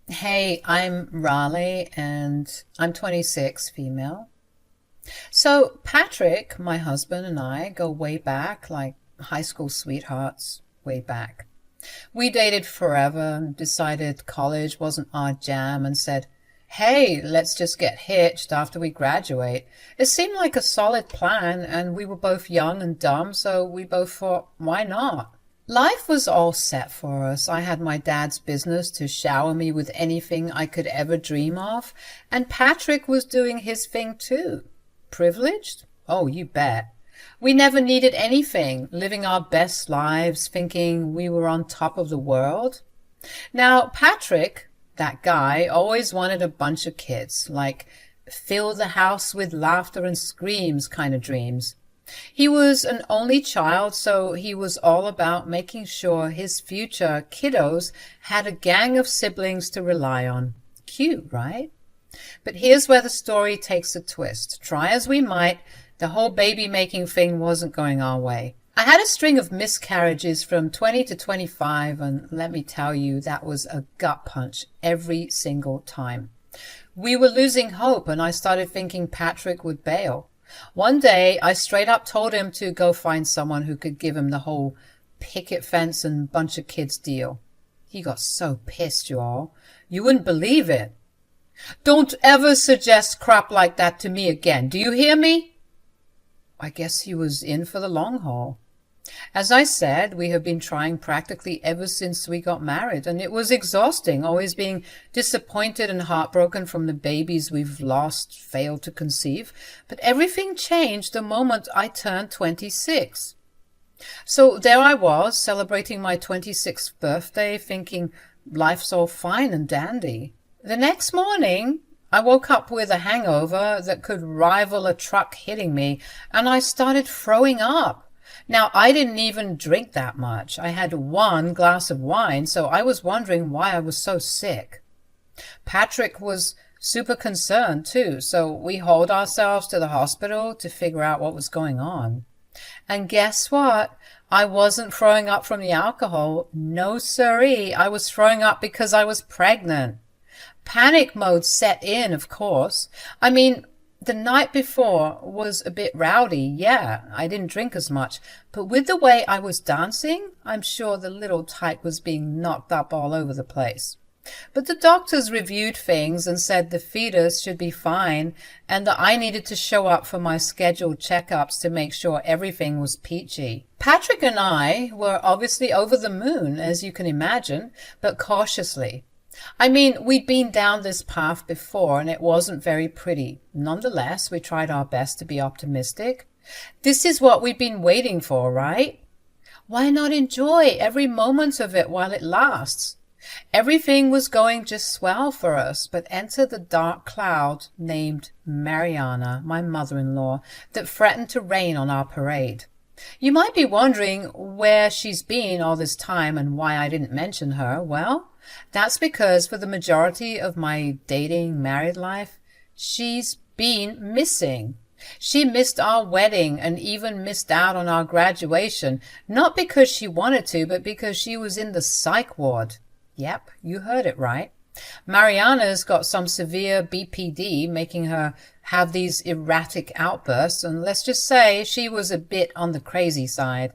Hey, I'm Raleigh and I'm 26, female. So, Patrick, my husband, and I go way back, like high school sweethearts, way back. We dated forever, decided college wasn't our jam, and said, hey, let's just get hitched after we graduate. It seemed like a solid plan, and we were both young and dumb, so we both thought, why not? Life was all set for us. I had my dad's business to shower me with anything I could ever dream of, and Patrick was doing his thing too. Privileged? Oh, you bet. We never needed anything, living our best lives, thinking we were on top of the world. Now, Patrick, that guy, always wanted a bunch of kids, like fill the house with laughter and screams kind of dreams. He was an only child, so he was all about making sure his future kiddos had a gang of siblings to rely on. Cute, right? But here's where the story takes a twist. Try as we might, the whole baby making thing wasn't going our way. I had a string of miscarriages from 20 to 25, and let me tell you, that was a gut punch every single time. We were losing hope, and I started thinking Patrick would bail. One day, I straight up told him to go find someone who could give him the whole picket fence and bunch of kids deal. He got so pissed, you all. You wouldn't believe it. Don't ever suggest crap like that to me again. Do you hear me? I guess he was in for the long haul. As I said, we have been trying practically ever since we got married, and it was exhausting, always being disappointed and heartbroken from the babies we've lost, failed to conceive. But everything changed the moment I turned 26. So there I was, celebrating my 26th birthday, thinking life's all fine and dandy. The next morning, I woke up with a hangover that could rival a truck hitting me, and I started throwing up. Now, I didn't even drink that much. I had one glass of wine, so I was wondering why I was so sick. Patrick was super concerned too, so we hauled ourselves to the hospital to figure out what was going on. And guess what? I wasn't throwing up from the alcohol. No siree. I was throwing up because I was pregnant. Panic mode set in, of course. I mean, the night before was a bit rowdy, yeah, I didn't drink as much, but with the way I was dancing, I'm sure the little tyke was being knocked up all over the place. But the doctors reviewed things and said the fetus should be fine and that I needed to show up for my scheduled checkups to make sure everything was peachy. Patrick and I were obviously over the moon, as you can imagine, but cautiously. I mean, we'd been down this path before and it wasn't very pretty. Nonetheless, we tried our best to be optimistic. This is what we'd been waiting for, right? Why not enjoy every moment of it while it lasts? Everything was going just swell for us, but enter the dark cloud named Mariana, my mother-in-law, that threatened to rain on our parade. You might be wondering where she's been all this time and why I didn't mention her. Well, that's because for the majority of my dating married life, she's been missing. She missed our wedding and even missed out on our graduation, not because she wanted to, but because she was in the psych ward. Yep, you heard it right. Mariana's got some severe BPD, making her have these erratic outbursts, and let's just say she was a bit on the crazy side.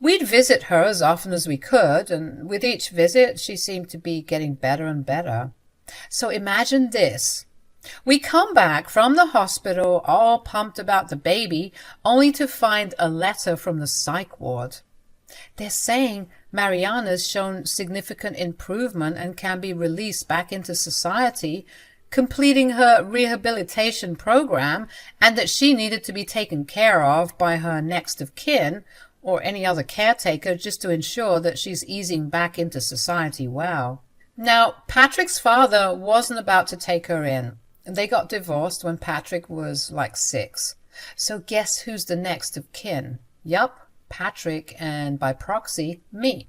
We'd visit her as often as we could, and with each visit she seemed to be getting better and better. So imagine this. We come back from the hospital all pumped about the baby, only to find a letter from the psych ward. They're saying Mariana's shown significant improvement and can be released back into society, completing her rehabilitation program, and that she needed to be taken care of by her next of kin or any other caretaker just to ensure that she's easing back into society well. Now, Patrick's father wasn't about to take her in. They got divorced when Patrick was like 6. So guess who's the next of kin? Yup, Patrick, and by proxy, me.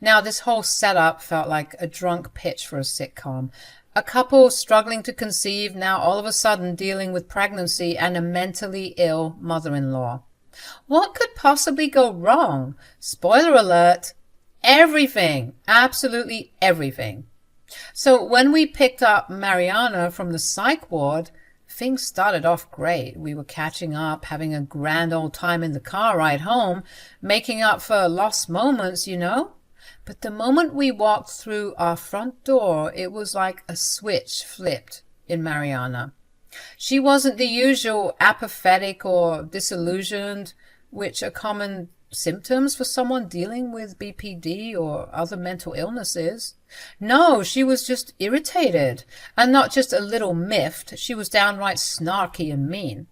Now, this whole setup felt like a drunk pitch for a sitcom. A couple struggling to conceive, now all of a sudden dealing with pregnancy and a mentally ill mother-in-law. What could possibly go wrong? Spoiler alert, everything, absolutely everything. So when we picked up Mariana from the psych ward, things started off great. We were catching up, having a grand old time in the car ride home, making up for lost moments, you know? But the moment we walked through our front door, it was like a switch flipped in Mariana. She wasn't the usual apathetic or disillusioned, which are common symptoms for someone dealing with BPD or other mental illnesses. No, she was just irritated, and not just a little miffed. She was downright snarky and mean.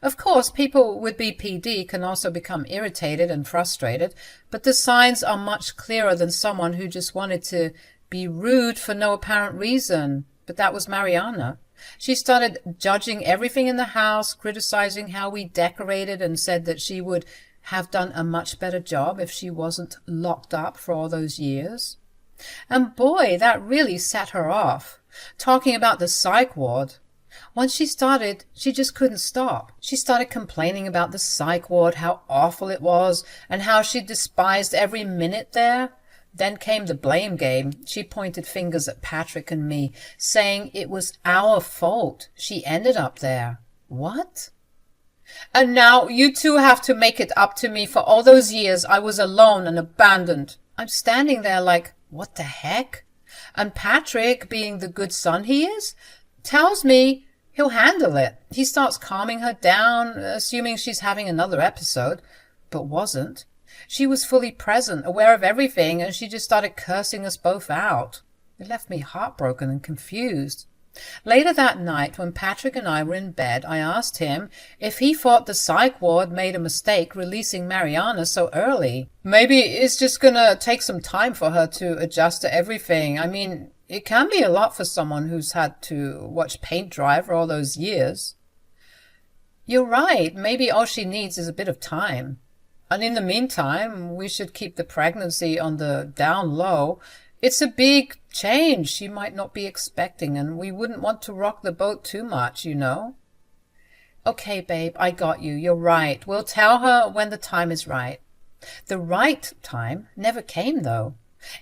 Of course, people with BPD can also become irritated and frustrated, but the signs are much clearer than someone who just wanted to be rude for no apparent reason. But that was Mariana. She started judging everything in the house, criticizing how we decorated, and said that she would have done a much better job if she wasn't locked up for all those years. And boy, that really set her off. Talking about the psych ward. Once she started, she just couldn't stop. She started complaining about the psych ward, how awful it was, and how she despised every minute there. Then came the blame game. She pointed fingers at Patrick and me, saying it was our fault she ended up there. What? And now you two have to make it up to me for all those years I was alone and abandoned. I'm standing there like, what the heck? And Patrick, being the good son he is, tells me he'll handle it. He starts calming her down, assuming she's having another episode, but wasn't. She was fully present, aware of everything, and she just started cursing us both out. It left me heartbroken and confused. Later that night, when Patrick and I were in bed, I asked him if he thought the psych ward made a mistake releasing Mariana so early. Maybe it's just gonna take some time for her to adjust to everything. I mean, it can be a lot for someone who's had to watch paint dry for all those years. You're right. Maybe all she needs is a bit of time. And in the meantime, we should keep the pregnancy on the down low. It's a big change she might not be expecting, and we wouldn't want to rock the boat too much, you know. Okay, babe, I got you. You're right. We'll tell her when the time is right. The right time never came, though.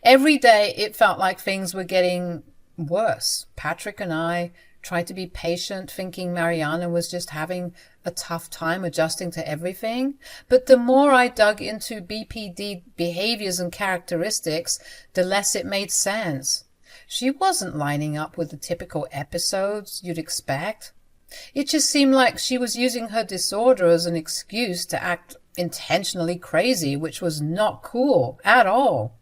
Every day it felt like things were getting worse. Patrick and I tried to be patient, thinking Mariana was just having a tough time adjusting to everything. But the more I dug into BPD behaviors and characteristics, the less it made sense. She wasn't lining up with the typical episodes you'd expect. It just seemed like she was using her disorder as an excuse to act intentionally crazy, which was not cool at all.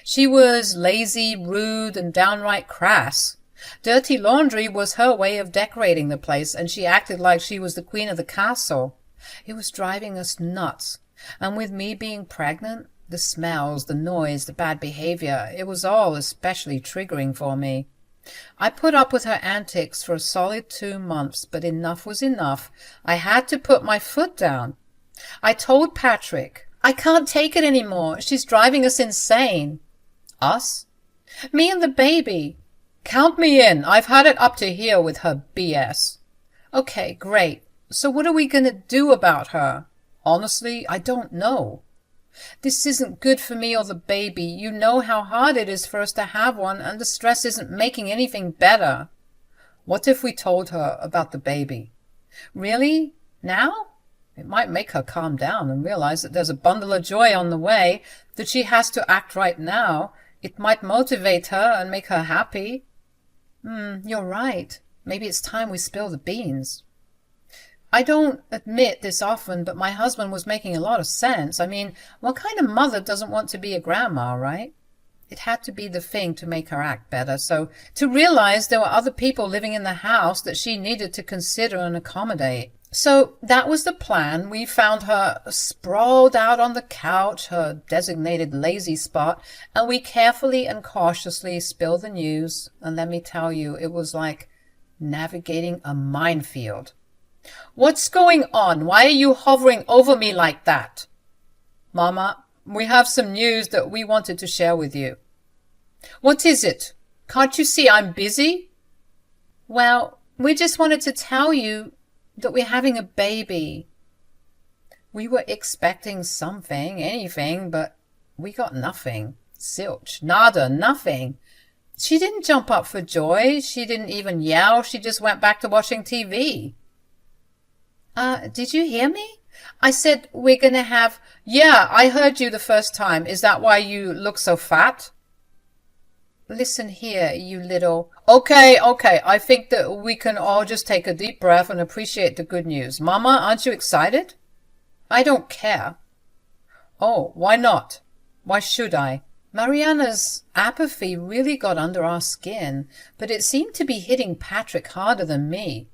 She was lazy, rude, and downright crass. Dirty laundry was her way of decorating the place, and she acted like she was the queen of the castle. It was driving us nuts. And with me being pregnant, the smells, the noise, the bad behavior, it was all especially triggering for me. I put up with her antics for a solid 2 months, but enough was enough. I had to put my foot down. I told Patrick, I can't take it anymore. She's driving us insane. Us? Me and the baby. Count me in. I've had it up to here with her BS. Okay, great. So what are we going to do about her? Honestly, I don't know. This isn't good for me or the baby. You know how hard it is for us to have one, and the stress isn't making anything better. What if we told her about the baby? Really? Now? It might make her calm down and realize that there's a bundle of joy on the way, that she has to act right now. It might motivate her and make her happy. You're right. Maybe it's time we spill the beans. I don't admit this often, but my husband was making a lot of sense. I mean, what kind of mother doesn't want to be a grandma, right? It had to be the thing to make her act better. So to realize there were other people living in the house that she needed to consider and accommodate. So that was the plan. We found her sprawled out on the couch, her designated lazy spot, and we carefully and cautiously spilled the news. And let me tell you, it was like navigating a minefield. What's going on? Why are you hovering over me like that? Mama, we have some news that we wanted to share with you. What is it? Can't you see I'm busy? Well, we just wanted to tell you that we're having a baby. We were expecting something, anything, but we got nothing. Zilch, nada, nothing. She didn't jump up for joy. She didn't even yell. She just went back to watching TV. Did you hear me? I said we're gonna have... Yeah, I heard you the first time. Is that why you look so fat? Listen here, you little... Okay, I think that we can all just take a deep breath and appreciate the good news. Mama, aren't you excited? I don't care. Oh, why not? Why should I? Mariana's apathy really got under our skin, but it seemed to be hitting Patrick harder than me.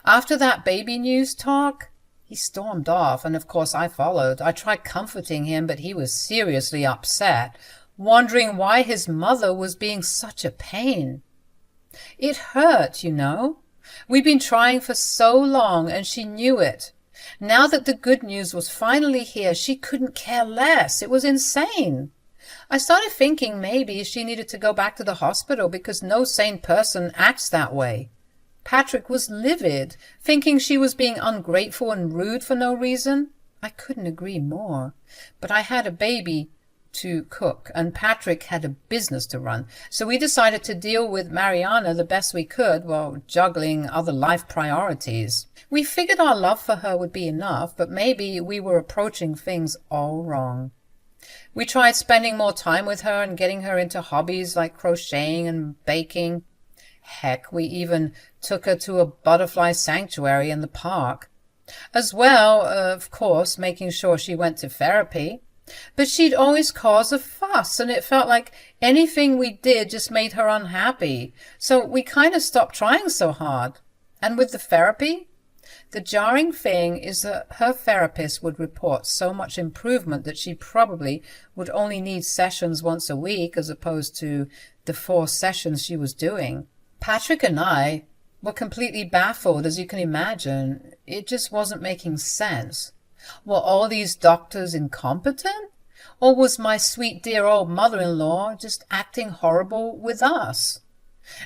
After that baby news talk, he stormed off, and of course I followed. I tried comforting him, but he was seriously upset, wondering why his mother was being such a pain. It hurt, you know. We'd been trying for so long, and she knew it. Now that the good news was finally here, she couldn't care less. It was insane. I started thinking maybe she needed to go back to the hospital because no sane person acts that way. Patrick was livid, thinking she was being ungrateful and rude for no reason. I couldn't agree more. But I had a baby to cook, and Patrick had a business to run, so we decided to deal with Mariana the best we could while juggling other life priorities. We figured our love for her would be enough, but maybe we were approaching things all wrong. We tried spending more time with her and getting her into hobbies like crocheting and baking. Heck, we even took her to a butterfly sanctuary in the park. As well, of course, making sure she went to therapy. But she'd always cause a fuss, and it felt like anything we did just made her unhappy. So we kind of stopped trying so hard. And with the therapy, the jarring thing is that her therapist would report so much improvement that she probably would only need sessions once a week as opposed to the 4 sessions she was doing. Patrick and I were completely baffled, as you can imagine. It just wasn't making sense. Were all these doctors incompetent? Or was my sweet dear old mother-in-law just acting horrible with us?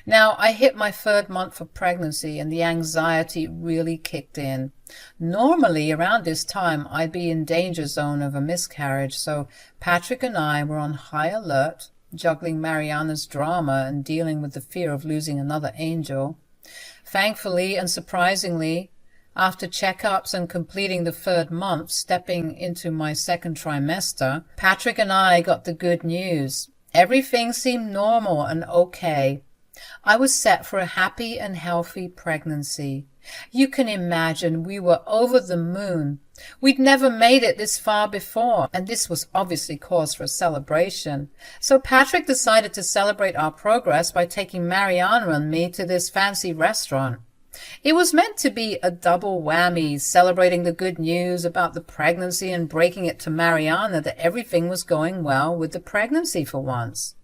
Now, I hit my 3rd month of pregnancy and the anxiety really kicked in. Normally, around this time, I'd be in danger zone of a miscarriage, so Patrick and I were on high alert, juggling Mariana's drama and dealing with the fear of losing another angel. Thankfully and surprisingly, after checkups and completing the 3rd month, stepping into my 2nd trimester, Patrick and I got the good news. Everything seemed normal and okay. I was set for a happy and healthy pregnancy. You can imagine we were over the moon. We'd never made it this far before, and this was obviously cause for a celebration. So Patrick decided to celebrate our progress by taking Mariana and me to this fancy restaurant. It was meant to be a double whammy, celebrating the good news about the pregnancy and breaking it to Mariana that everything was going well with the pregnancy for once.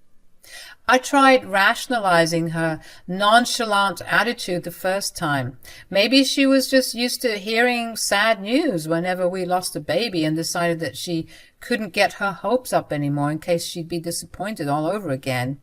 I tried rationalizing her nonchalant attitude the first time. Maybe she was just used to hearing sad news whenever we lost a baby and decided that she couldn't get her hopes up anymore in case she'd be disappointed all over again.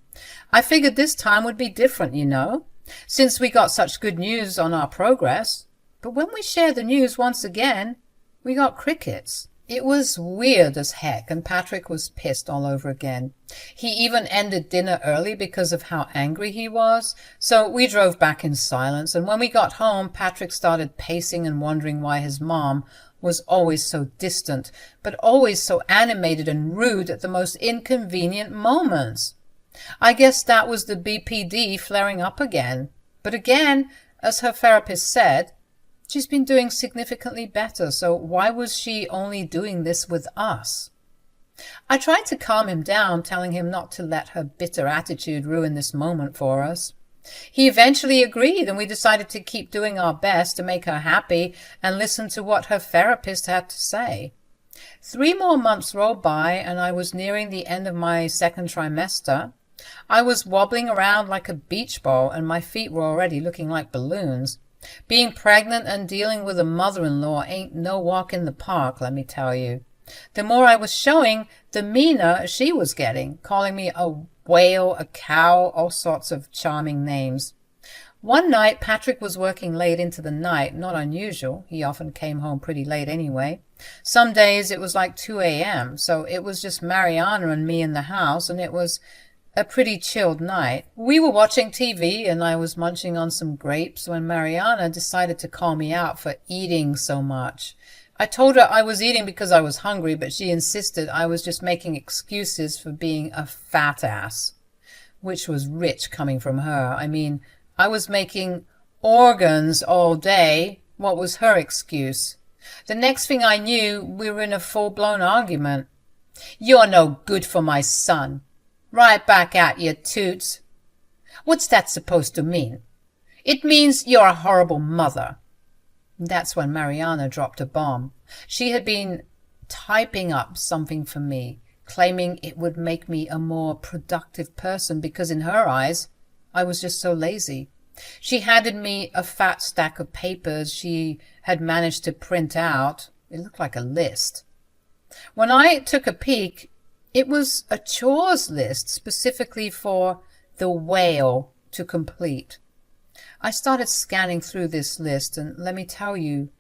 I figured this time would be different, you know, since we got such good news on our progress. But when we shared the news once again, we got crickets. It was weird as heck, and Patrick was pissed all over again. He even ended dinner early because of how angry he was, so we drove back in silence, and when we got home, Patrick started pacing and wondering why his mom was always so distant, but always so animated and rude at the most inconvenient moments. I guess that was the BPD flaring up again. But again, as her therapist said, she's been doing significantly better, so why was she only doing this with us? I tried to calm him down, telling him not to let her bitter attitude ruin this moment for us. He eventually agreed, and we decided to keep doing our best to make her happy and listen to what her therapist had to say. 3 more months rolled by, and I was nearing the end of my 2nd trimester. I was wobbling around like a beach ball, and my feet were already looking like balloons. Being pregnant and dealing with a mother-in-law ain't no walk in the park, let me tell you. The more I was showing, the meaner she was getting, calling me a whale, a cow, all sorts of charming names. One night, Patrick was working late into the night, not unusual. He often came home pretty late anyway. Some days it was like 2 a.m., so it was just Mariana and me in the house, and it was a pretty chilled night. We were watching TV and I was munching on some grapes when Mariana decided to call me out for eating so much. I told her I was eating because I was hungry, but she insisted I was just making excuses for being a fat ass, which was rich coming from her. I mean, I was making organs all day. What was her excuse? The next thing I knew, we were in a full-blown argument. "You're no good for my son." "Right back at you, Toots." "What's that supposed to mean?" "It means you're a horrible mother." That's when Mariana dropped a bomb. She had been typing up something for me, claiming it would make me a more productive person because in her eyes, I was just so lazy. She handed me a fat stack of papers she had managed to print out. It looked like a list. When I took a peek, it was a chores list specifically for the whale to complete. I started scanning through this list, and let me tell you,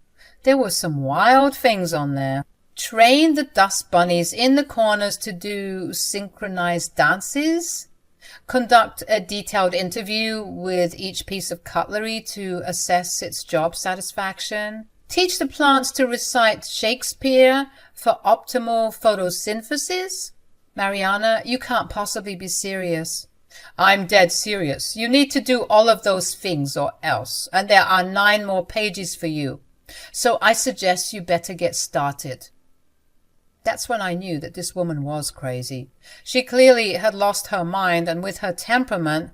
there were some wild things on there. Train the dust bunnies in the corners to do synchronized dances. Conduct a detailed interview with each piece of cutlery to assess its job satisfaction. Teach the plants to recite Shakespeare for optimal photosynthesis. Mariana, you can't possibly be serious. I'm dead serious. You need to do all of those things or else, and there are 9 more pages for you. So I suggest you better get started. That's when I knew that this woman was crazy. She clearly had lost her mind, and with her temperament,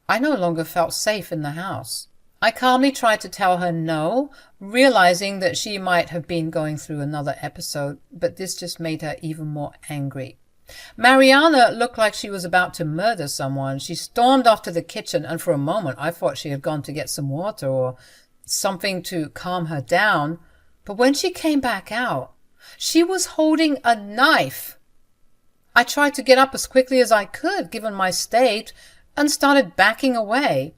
I no longer felt safe in the house. I calmly tried to tell her no, realizing that she might have been going through another episode, but this just made her even more angry. Mariana looked like she was about to murder someone. She stormed off to the kitchen, and for a moment I thought she had gone to get some water or something to calm her down. But when she came back out, she was holding a knife. I tried to get up as quickly as I could, given my state, and started backing away.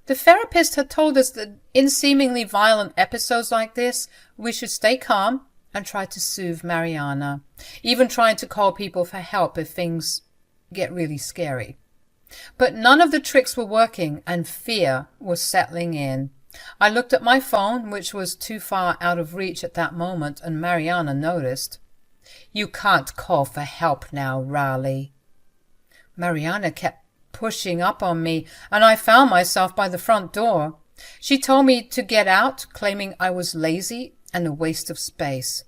The therapist had told us that in seemingly violent episodes like this, we should stay calm and try to soothe Mariana, even trying to call people for help if things get really scary. But none of the tricks were working, and fear was settling in. I looked at my phone, which was too far out of reach at that moment, and Mariana noticed. "You can't call for help now, Raleigh." Mariana kept pushing up on me, and I found myself by the front door. She told me to get out, claiming I was lazy and a waste of space.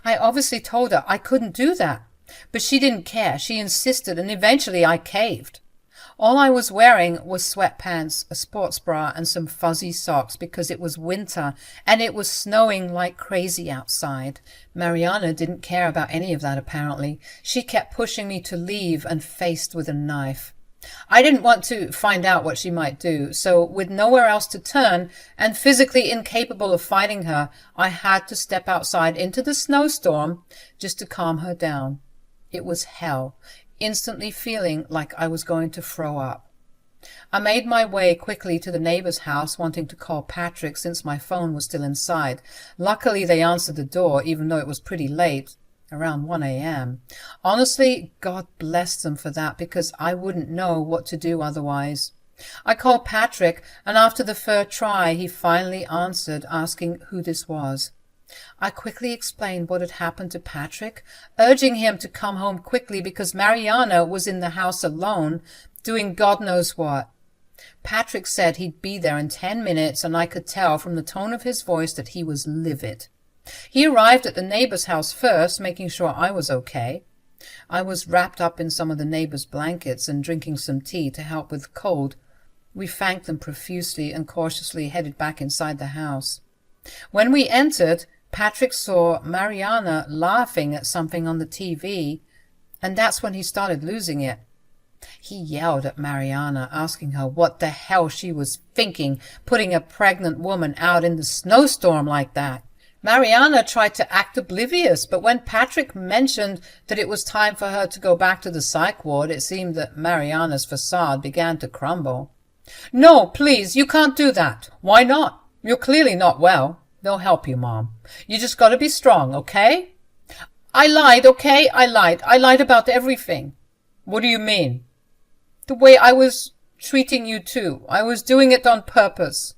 I obviously told her I couldn't do that, but she didn't care. She insisted, and eventually I caved. All I was wearing was sweatpants, a sports bra, and some fuzzy socks because it was winter and it was snowing like crazy outside. Mariana didn't care about any of that, apparently. She kept pushing me to leave and faced with a knife. I didn't want to find out what she might do, so with nowhere else to turn and physically incapable of fighting her, I had to step outside into the snowstorm just to calm her down. It was hell, instantly feeling like I was going to throw up. I made my way quickly to the neighbor's house, wanting to call Patrick since my phone was still inside. Luckily, they answered the door, even though it was pretty late. Around 1 a.m. Honestly, God bless them for that, because I wouldn't know what to do otherwise. I called Patrick, and after the third try, he finally answered, asking who this was. I quickly explained what had happened to Patrick, urging him to come home quickly because Mariana was in the house alone, doing God knows what. Patrick said he'd be there in 10 minutes, and I could tell from the tone of his voice that he was livid. He arrived at the neighbor's house first, making sure I was okay. I was wrapped up in some of the neighbor's blankets and drinking some tea to help with the cold. We thanked them profusely and cautiously headed back inside the house. When we entered, Patrick saw Mariana laughing at something on the TV, and that's when he started losing it. He yelled at Mariana, asking her what the hell she was thinking, putting a pregnant woman out in the snowstorm like that. Mariana tried to act oblivious, but when Patrick mentioned that it was time for her to go back to the psych ward, it seemed that Mariana's facade began to crumble. "No, please, you can't do that." "Why not? You're clearly not well." "They'll help you, Mom. You just gotta be strong, okay?" "I lied, okay? I lied. I lied about everything." "What do you mean?" The way I was treating you too. I was doing it on purpose.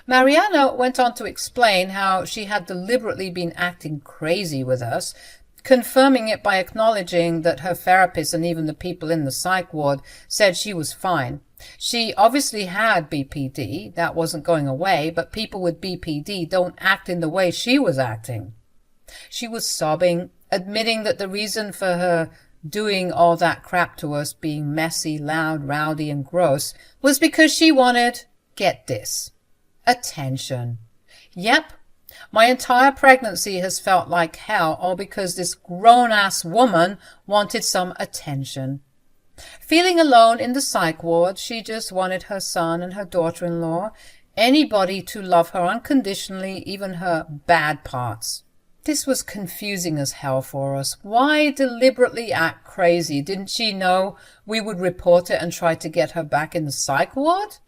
Mariana went on to explain how she had deliberately been acting crazy with us, confirming it by acknowledging that her therapist and even the people in the psych ward said she was fine. She obviously had BPD, that wasn't going away, but people with BPD don't act in the way she was acting. She was sobbing, admitting that the reason for her doing all that crap to us, being messy, loud, rowdy, and gross, was because she wanted, get this, attention. Yep, my entire pregnancy has felt like hell, all because this grown-ass woman wanted some attention. Feeling alone in the psych ward, she just wanted her son and her daughter-in-law, anybody to love her unconditionally, even her bad parts. This was confusing as hell for us. Why deliberately act crazy? Didn't she know we would report it and try to get her back in the psych ward?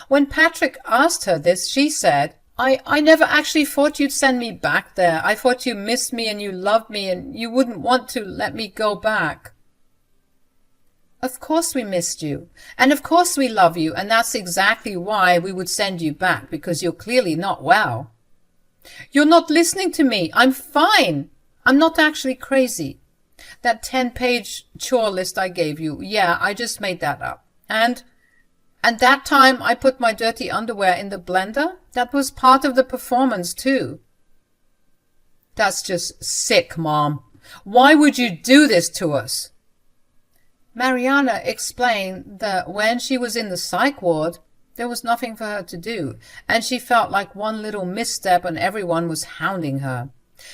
When Patrick asked her this, she said, I never actually thought you'd send me back there. I thought you missed me and you loved me and you wouldn't want to let me go back. Of course we missed you, and of course we love you, and that's exactly why we would send you back, because you're clearly not well. You're not listening to me. I'm fine. I'm not actually crazy. That 10-page chore list I gave you, yeah, I just made that up. And that time I put my dirty underwear in the blender, that was part of the performance too. That's just sick, Mom. Why would you do this to us? Mariana explained that when she was in the psych ward, there was nothing for her to do, and she felt like one little misstep and everyone was hounding her.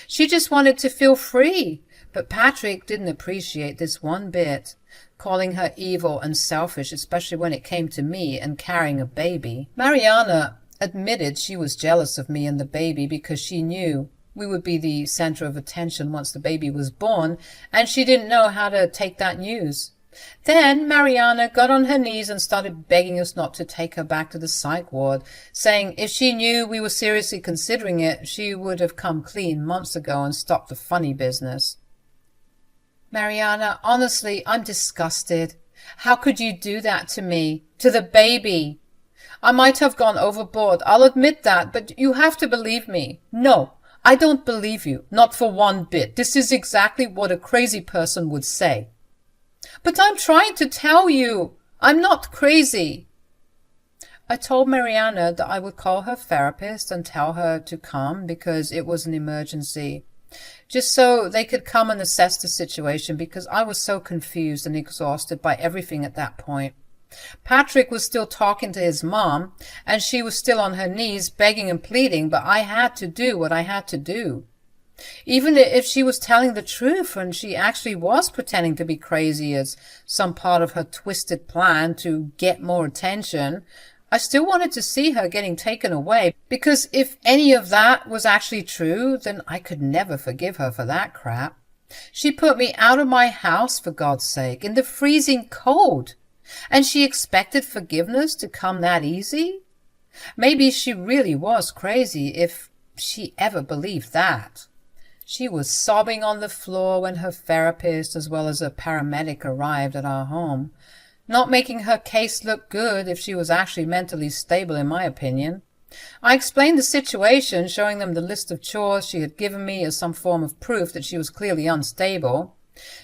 She just wanted to feel free, but Patrick didn't appreciate this one bit, calling her evil and selfish, especially when it came to me and carrying a baby. Mariana admitted she was jealous of me and the baby because she knew we would be the center of attention once the baby was born, and she didn't know how to take that news. Then Mariana got on her knees and started begging us not to take her back to the psych ward, saying if she knew we were seriously considering it, she would have come clean months ago and stopped the funny business. Mariana, honestly, I'm disgusted. How could you do that to me? To the baby? I might have gone overboard, I'll admit that, but you have to believe me. No, I don't believe you, not for one bit. This is exactly what a crazy person would say. But I'm trying to tell you, I'm not crazy. I told Mariana that I would call her therapist and tell her to come because it was an emergency, just so they could come and assess the situation, because I was so confused and exhausted by everything at that point. Patrick was still talking to his mom, and she was still on her knees begging and pleading, but I had to do what I had to do. Even if she was telling the truth and she actually was pretending to be crazy as some part of her twisted plan to get more attention, I still wanted to see her getting taken away, because if any of that was actually true, then I could never forgive her for that crap. She put me out of my house, for God's sake, in the freezing cold, and she expected forgiveness to come that easy? Maybe she really was crazy, if she ever believed that. She was sobbing on the floor when her therapist as well as a paramedic arrived at our home, not making her case look good if she was actually mentally stable, in my opinion. I explained the situation, showing them the list of chores she had given me as some form of proof that she was clearly unstable,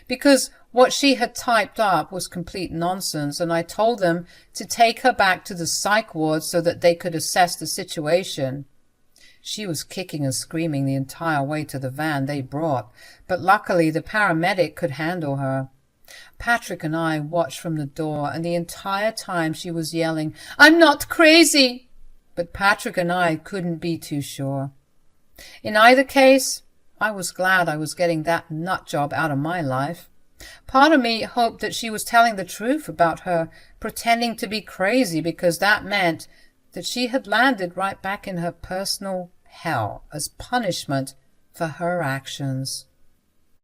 because what she had typed up was complete nonsense, and I told them to take her back to the psych ward so that they could assess the situation. She was kicking and screaming the entire way to the van they brought, but luckily the paramedic could handle her. Patrick and I watched from the door, and the entire time she was yelling, "I'm not crazy!" But Patrick and I couldn't be too sure. In either case, I was glad I was getting that nut job out of my life. Part of me hoped that she was telling the truth about her pretending to be crazy, because that meant that she had landed right back in her personal hell as punishment for her actions.